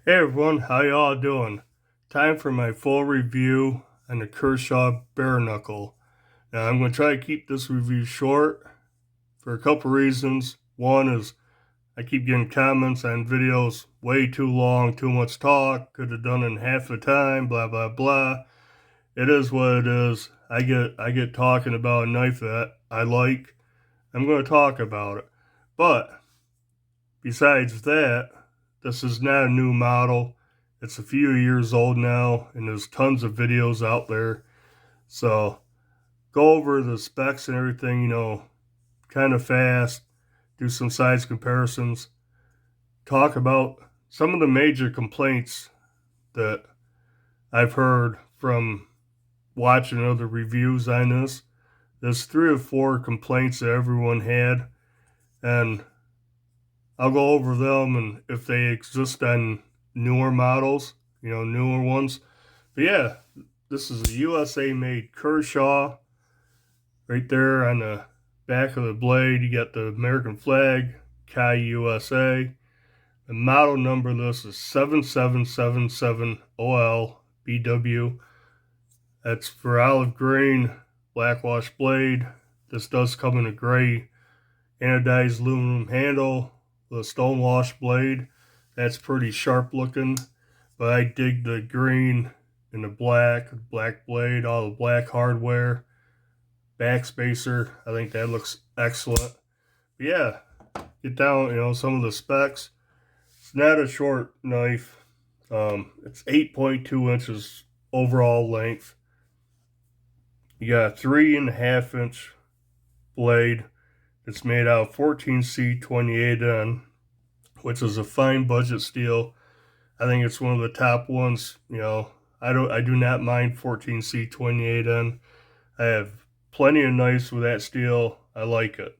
Hey everyone, how y'all doing? Time for my full review on the Kershaw Bareknuckle. Now I'm going to try to keep this review short for a couple reasons. One is I keep getting comments on videos way too long, too much talk, could have done it in half the time, blah blah blah. It is what it is. I get talking about a knife that I like. I'm going to talk about it. But besides that, this is not a new model. It's a few years old now, and there's tons of videos out there. So go over the specs and everything, kind of fast, do some size comparisons, talk about some of the major complaints that I've heard from watching other reviews on this. There's 3 or 4 complaints that everyone had, and I'll go over them and if they exist on newer models, newer ones. But yeah, this is a USA made Kershaw. Right there on the back of the blade, you got the American flag, Kai USA. The model number of this is 7777OL That's for olive green BlackWash blade. This does come in a gray anodized aluminum handle with a stonewash blade. That's pretty sharp looking, but I dig the green and the black blade, all the black hardware, backspacer. I think that looks excellent. But yeah, get down, some of the specs. It's not a short knife. It's 8.2 inches overall length. You got a 3.5 inch blade. It's made out of 14C28N, which is a fine budget steel. I think it's one of the top ones. I do not mind 14C28N. I have plenty of knives with that steel. I like it.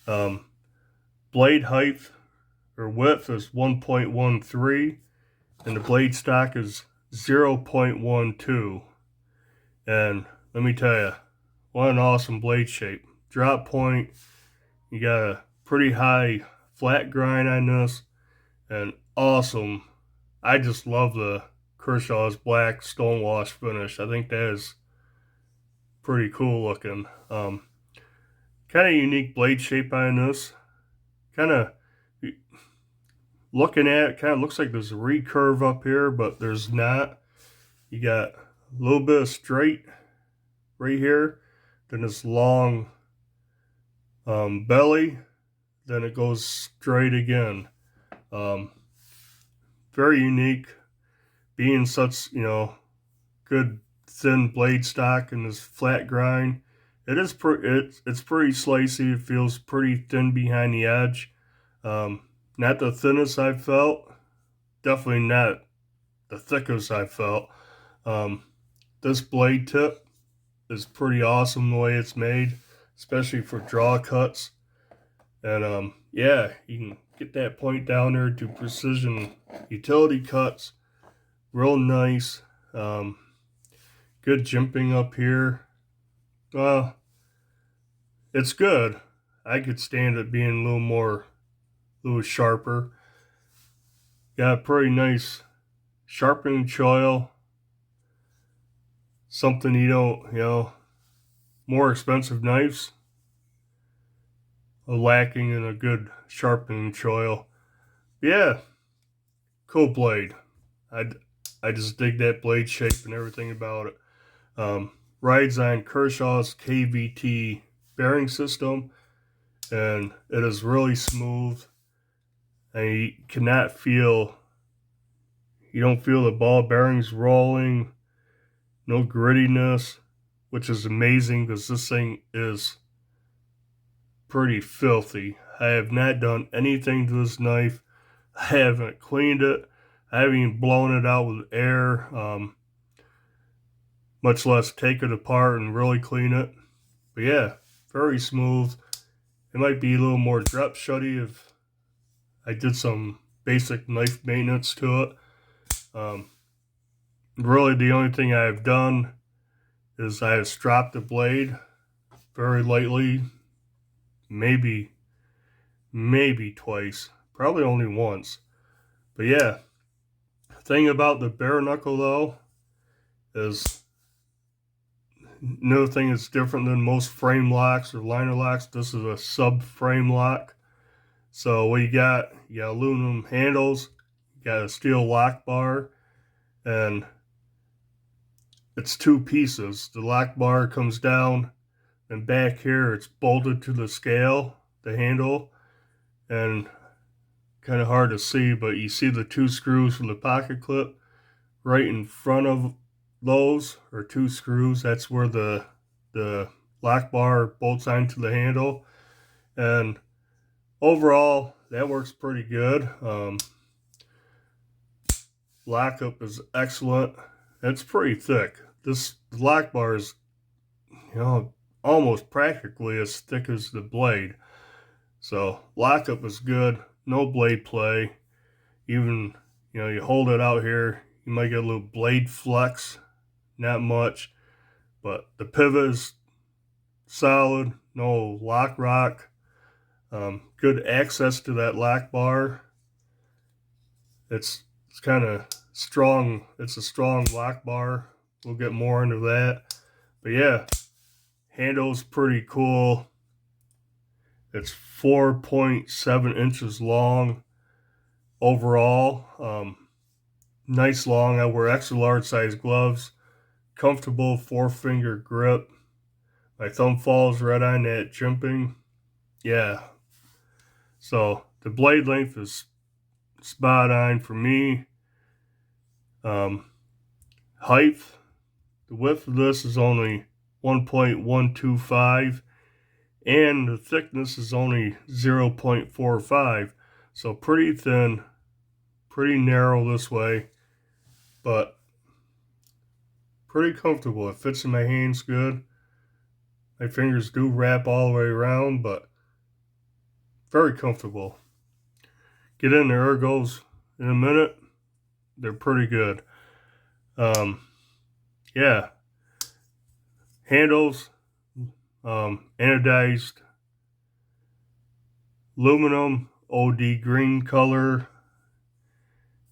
Um, Blade height or width is 1.13, and the blade stock is 0.12. And let me tell you, what an awesome blade shape. Drop point, you got a pretty high flat grind on this, and awesome. I just love the Kershaw's black stonewash finish. I think that is pretty cool looking. Kind of unique blade shape on this. Kind of looking at it, kind of looks like there's a recurve up here, but there's not. You got a little bit of straight right here, then this long belly, then it goes straight again. Um, Very unique, being such good thin blade stock and this flat grind. It's pretty slicey. It feels pretty thin behind the edge. Not the thinnest I've felt. Definitely not the thickest I've felt. Um, this blade tip is pretty awesome the way it's made, especially for draw cuts. And yeah, you can get that point down there to precision utility cuts. Real nice. Good jimping up here. Well, it's good. I could stand it being a little sharper. Got a pretty nice sharpening choil. Something more expensive knives are lacking in a good sharpening choil. Yeah, cool blade. I, I just dig that blade shape and everything about it. Rides on Kershaw's KVT bearing system, and it is really smooth. And you don't feel the ball bearings rolling, no grittiness, which is amazing because this thing is pretty filthy. I have not done anything to this knife. I haven't cleaned it. I haven't even blown it out with air, much less take it apart and really clean it. But yeah, very smooth. It might be a little more drop shutty if I did some basic knife maintenance to it. Really, the only thing I have done is I have stropped the blade very lightly, maybe twice, probably only once. But yeah, thing about the bare knuckle though is another thing that's different than most frame locks or liner locks. This is a sub-frame lock. So what you got aluminum handles, you got a steel lock bar, and it's two pieces. The lock bar comes down, and back here it's bolted to the scale, the handle, and kind of hard to see, but you see the two screws from the pocket clip right in front of those, or two screws. That's where the lock bar bolts onto the handle, and overall that works pretty good. Lockup is excellent. It's pretty thick. This lock bar is, almost practically as thick as the blade. So lockup is good. No blade play. Even, you hold it out here, you might get a little blade flex. Not much. But the pivot is solid. No lock rock. Good access to that lock bar. It's kind of strong. It's a strong lock bar. We'll get more into that. But yeah, handle's pretty cool. It's 4.7 inches long overall. Nice long. I wear extra large size gloves. Comfortable 4-finger grip. My thumb falls right on that jimping. Yeah. So the blade length is spot on for me. Height, the width of this is only 1.125, and the thickness is only 0.45. So pretty thin, pretty narrow this way, but pretty comfortable. It fits in my hands good. My fingers do wrap all the way around, but very comfortable. Get in the ergos in a minute. They're pretty good. Yeah. Handles, anodized aluminum, OD green color.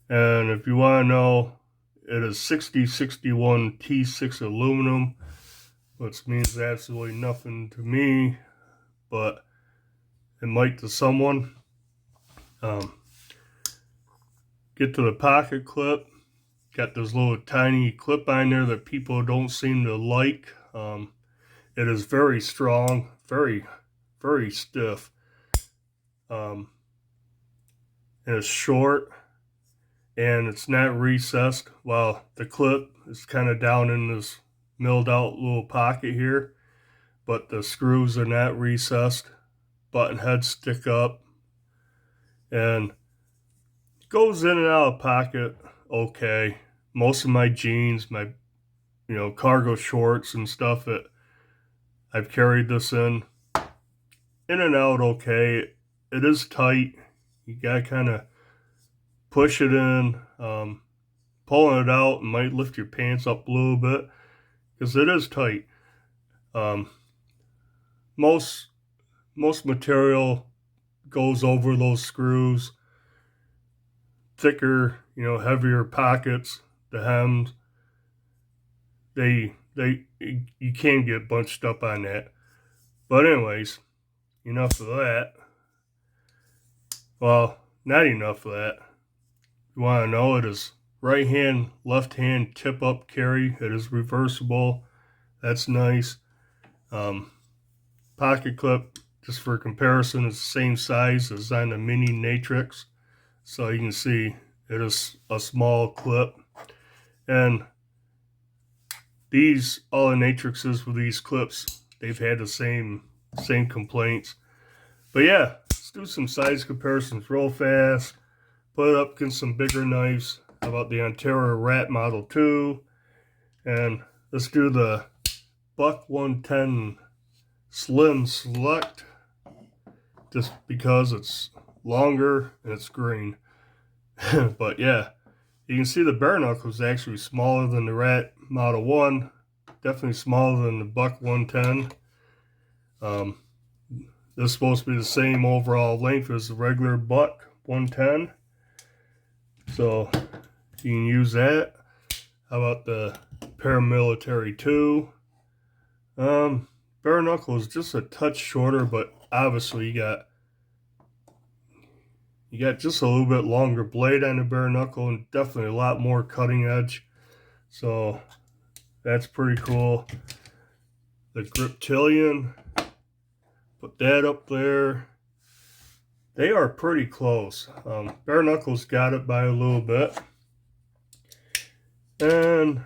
And if you want to know, it is 6061 T6 aluminum, which means absolutely nothing to me, but it might to someone. Get to the pocket clip. Got this little tiny clip on there that people don't seem to like. It is very strong, very, very stiff. And it's short, and it's not recessed. While the clip is kind of down in this milled out little pocket here, but the screws are not recessed. Button heads stick up, and it goes in and out of pocket okay. Most of my jeans, my cargo shorts and stuff, I've carried this in and out okay. It is tight. You gotta kind of push it in. Pulling it out might lift your pants up a little bit because it is tight. Most material goes over those screws. Thicker, heavier pockets, the hems, you can get bunched up on that. But anyways, enough of that. Well, not enough of that. You want to know, it is right hand, left hand tip up carry. It is reversible. That's nice. Pocket clip, just for comparison, is the same size as on the mini Natrix. So you can see it is a small clip. And all the Natrixes with these clips, they've had the same complaints. But yeah, let's do some size comparisons real fast. Put it up against some bigger knives. How about the Ontario Rat Model 2? And let's do the Buck 110 Slim Select, just because it's longer and it's green. But yeah, you can see the bare knuckle is actually smaller than the Rat Model 1. Definitely smaller than the Buck 110. This is supposed to be the same overall length as the regular Buck 110. So so you can use that. How about the paramilitary 2? Bare knuckle is just a touch shorter, but obviously you got just a little bit longer blade on the bare knuckle and definitely a lot more cutting edge. So that's pretty cool. The Griptilian, put that up there. They are pretty close. Bare knuckles got it by a little bit. And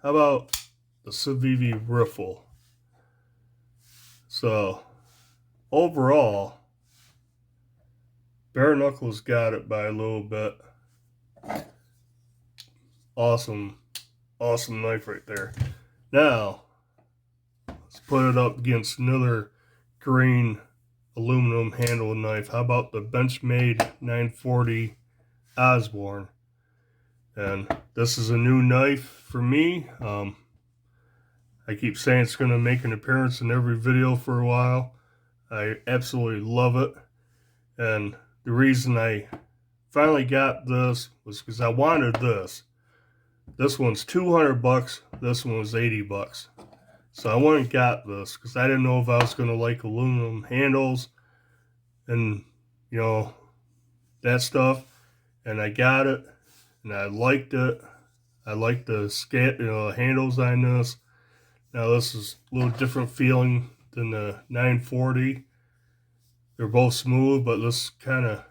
how about the Civivi Riffle? So overall, bare knuckles got it by a little bit. Awesome knife right there. Now let's put it up against another green aluminum handle knife. How about the Benchmade 940 Osborne? And this is a new knife for me. I keep saying it's going to make an appearance in every video for a while. I absolutely love it. And the reason I finally got this was because I wanted this. This one's 200 bucks. This one was 80 bucks. So I went and got this because I didn't know if I was going to like aluminum handles and, you know, that stuff. And I got it and I liked it. I like the handles on this. Now this is a little different feeling than the 940. They're both smooth, but this kind of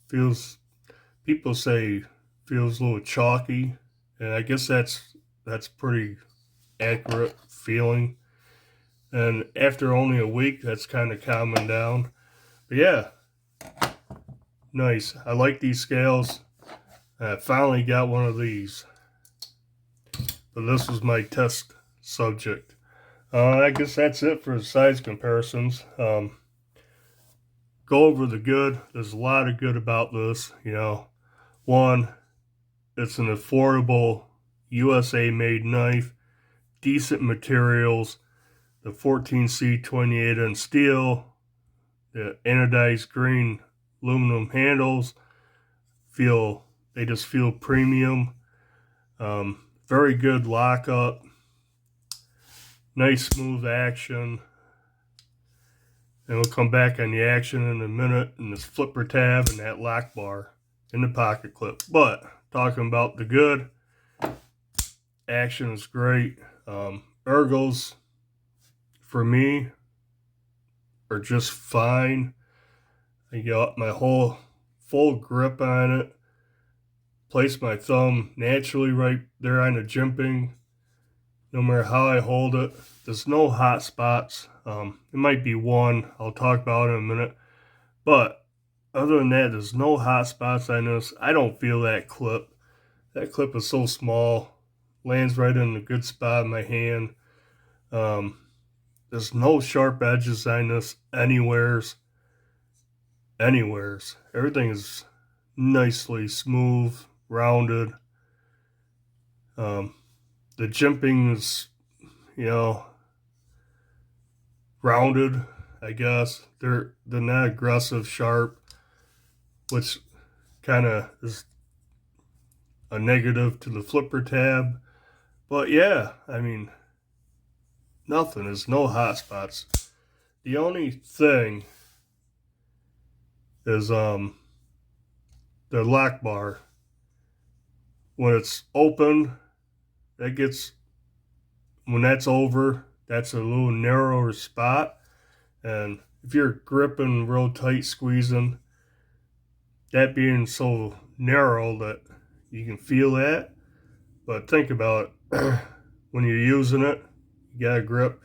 feels, people say feels a little chalky. And I guess that's pretty accurate feeling. And after only a week, that's kind of calming down. But yeah, nice. I like these scales. I finally got one of these. But this was my test subject. I guess that's it for the size comparisons. Go over the good. There's a lot of good about this. You know, one, it's an affordable USA made knife, decent materials, the 14C 28N steel, the anodized green aluminum handles they just feel premium. Very good lockup, nice smooth action. And we'll come back on the action in a minute, and this flipper tab and that lock bar in the pocket clip. But talking about the good, action is great. Ergos for me are just fine. I got my whole full grip on it. Place my thumb naturally right there on the jimping. No matter how I hold it, there's no hot spots. It might be one I'll talk about in a minute, but other than that, there's no hot spots on this. I don't feel that clip. That clip is so small, lands right in a good spot in my hand. There's no sharp edges on this anywheres. Everything is nicely smooth, rounded. The jimping is, you know, rounded, I guess. They're not aggressive, sharp, which kind of is a negative to the flipper tab. But yeah, I mean, nothing. There's no hot spots. The only thing is the lock bar. When it's open, when that's over, that's a little narrower spot. And if you're gripping real tight, squeezing, that being so narrow that you can feel that. But think about it. When you're using it, you got a grip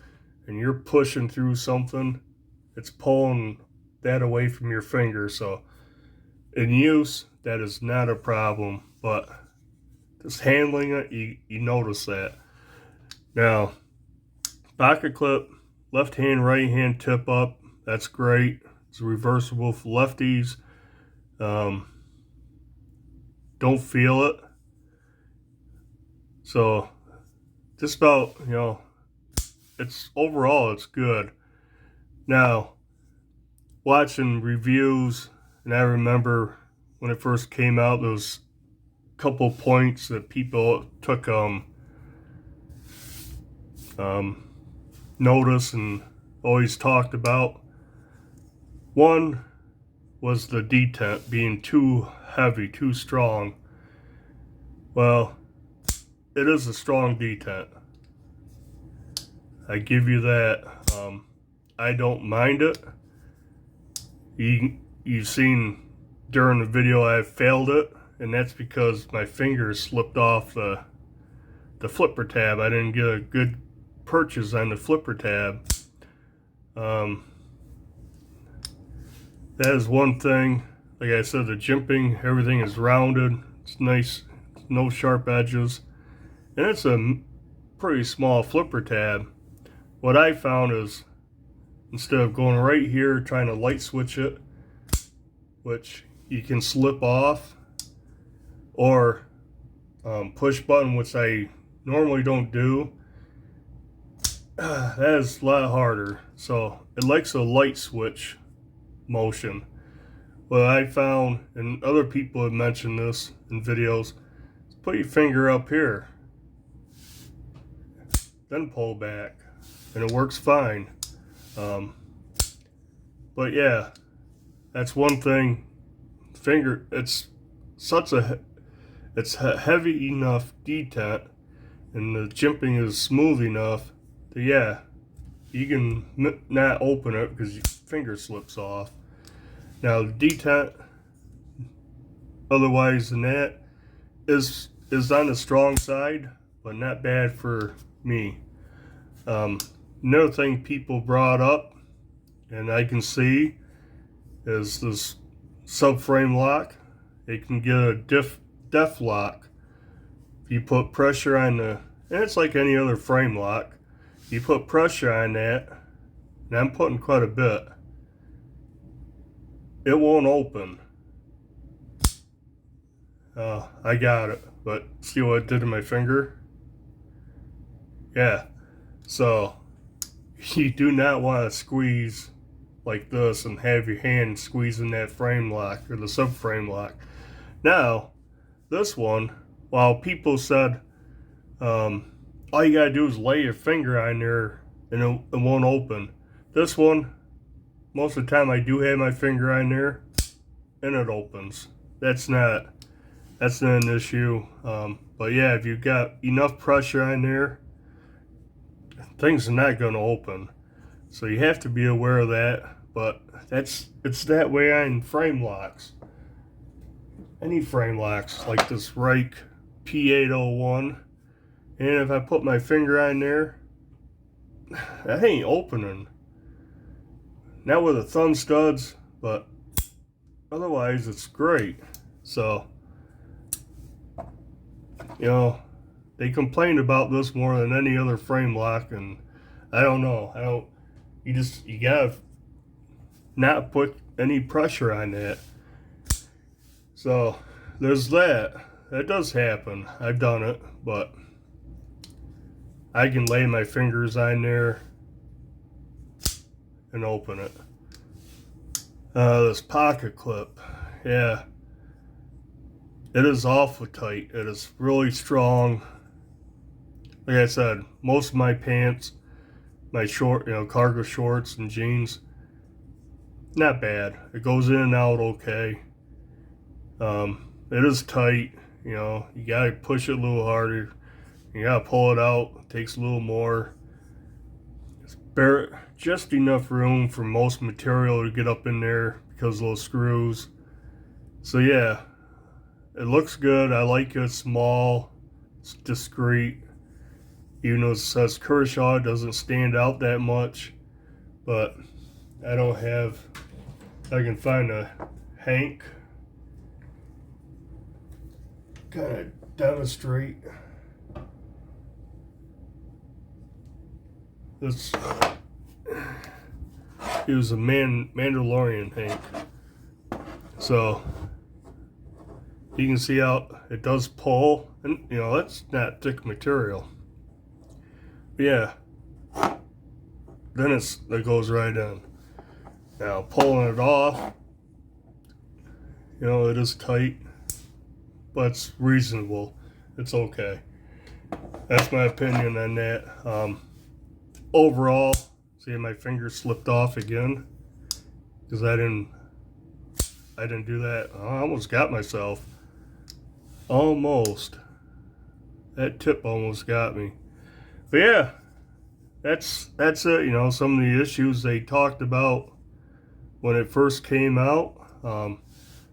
and you're pushing through something, it's pulling that away from your finger. So in use, that is not a problem, but just handling it, you notice that. Now, pocket clip, left hand, right hand tip up, that's great. It's reversible for lefties. Don't feel it. So just about, you know, overall it's good. Now, watching reviews, and I remember when it first came out, there was a couple points that people took notice and always talked about. One was the detent being too heavy, too strong. Well, it is a strong detent. I give you that. I don't mind it. You've seen during the video I failed it, and that's because my fingers slipped off the flipper tab. I didn't get a good purchase on the flipper tab. That is one thing. Like I said, the jimping, everything is rounded. It's nice, no sharp edges, and it's a pretty small flipper tab. What I found is, instead of going right here trying to light switch it, which you can slip off, or push button, which I normally don't do, that is a lot harder. So it likes a light switch motion. What I found, and other people have mentioned this in videos, is put your finger up here, then pull back, and it works fine. But yeah, that's one thing. Finger, it's heavy enough detent, and the jimping is smooth enough that, yeah, you can not open it because your finger slips off. Now the detent, otherwise than that, is on the strong side, but not bad for me. Another thing people brought up, and I can see, is this subframe lock. It can get a def lock. If you put pressure on the, and it's like any other frame lock, you put pressure on that, and I'm putting quite a bit, it won't open. I got it, but see what it did to my finger? Yeah, so you do not want to squeeze like this and have your hand squeezing that frame lock or the subframe lock. Now, this one, while people said all you gotta do is lay your finger on there and it won't open, this one, most of the time I do have my finger on there and it opens. That's not an issue. But yeah, if you've got enough pressure on there, things are not going to open. So you have to be aware of that. But it's that way on frame locks. Any frame locks like this Reich P801. And if I put my finger on there, that ain't opening. Not with the thumb studs, but otherwise it's great. So, you know, they complained about this more than any other frame lock, and I don't know. You gotta not put any pressure on that. So there's that. That does happen. I've done it, but I can lay my fingers on there and open it. This pocket clip, yeah, it is awful tight. It is really strong. Like I said, most of my pants, my cargo shorts and jeans, not bad. It goes in and out okay. It is tight. You gotta push it a little harder. You gotta pull it out. It takes a little more. It's just enough room for most material to get up in there because of those screws. So yeah, it looks good. I like it. Small, it's discreet. Even though it says Kershaw, it doesn't stand out that much. But I don't have. I can find a Hank. Kind of demonstrate. This. He was a Mandalorian Hank. So you can see how it does pull, and that's not thick material. But yeah, then it goes right in. Now pulling it off, it is tight. but it's reasonable. It's okay. That's my opinion on that. Overall, see, my finger slipped off again because I didn't do that. I almost got myself. Almost. That tip almost got me. But yeah, that's it. You know, some of the issues they talked about when it first came out,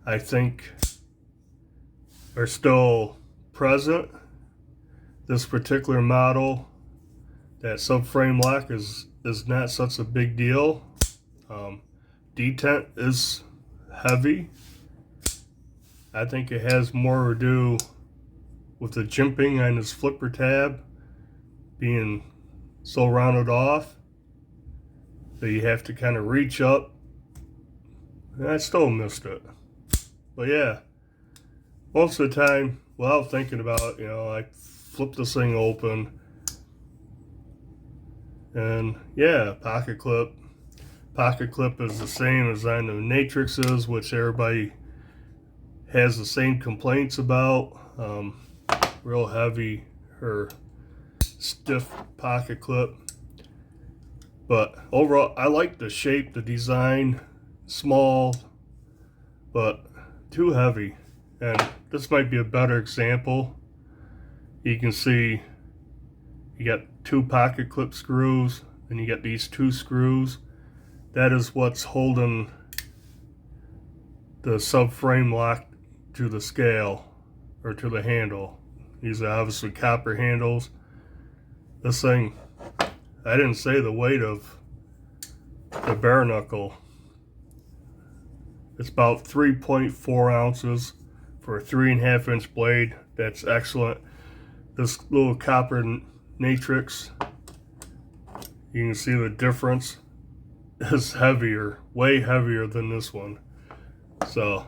I think are still present. This particular model, that subframe lock is not such a big deal. Detent is heavy. I think it has more to do with the jimping on this flipper tab being so rounded off that you have to kind of reach up. And I still missed it. But yeah, most of the time, without thinking about it, you know, I flip this thing open. And yeah, pocket clip. Pocket clip is the same as on the Natrixes, which everybody has the same complaints about. Real heavy or stiff pocket clip. But overall, I like the shape, the design. Small, but too heavy. And this might be a better example. You can see you got 2 pocket clip screws, and you got these 2 screws. That is what's holding the subframe lock to the scale or to the handle. These are obviously copper handles. This thing, I didn't say the weight of the bare knuckle. It's about 3.4 ounces for a 3.5 inch blade. That's excellent. This little copper Natrix, you can see the difference. Is heavier, way heavier than this one. So,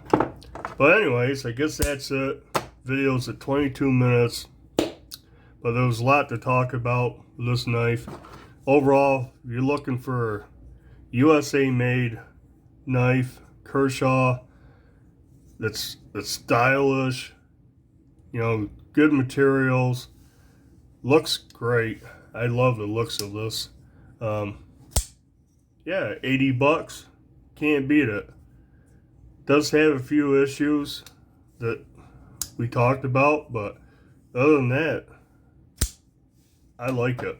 but anyways, I guess that's it. Video's at 22 minutes, but there was a lot to talk about with this knife. Overall, if you're looking for USA made knife, Kershaw, that's stylish, you know, good materials, looks great. I love the looks of this. Yeah, 80 bucks, can't beat it. Does have a few issues that we talked about, but other than that, I like it.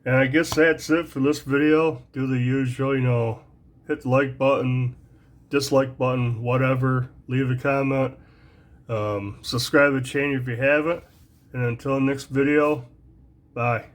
And I guess that's it for this video. Do the usual, you know, hit the like button, dislike button, whatever. Leave a comment. Subscribe to the channel if you haven't. And until next video, bye.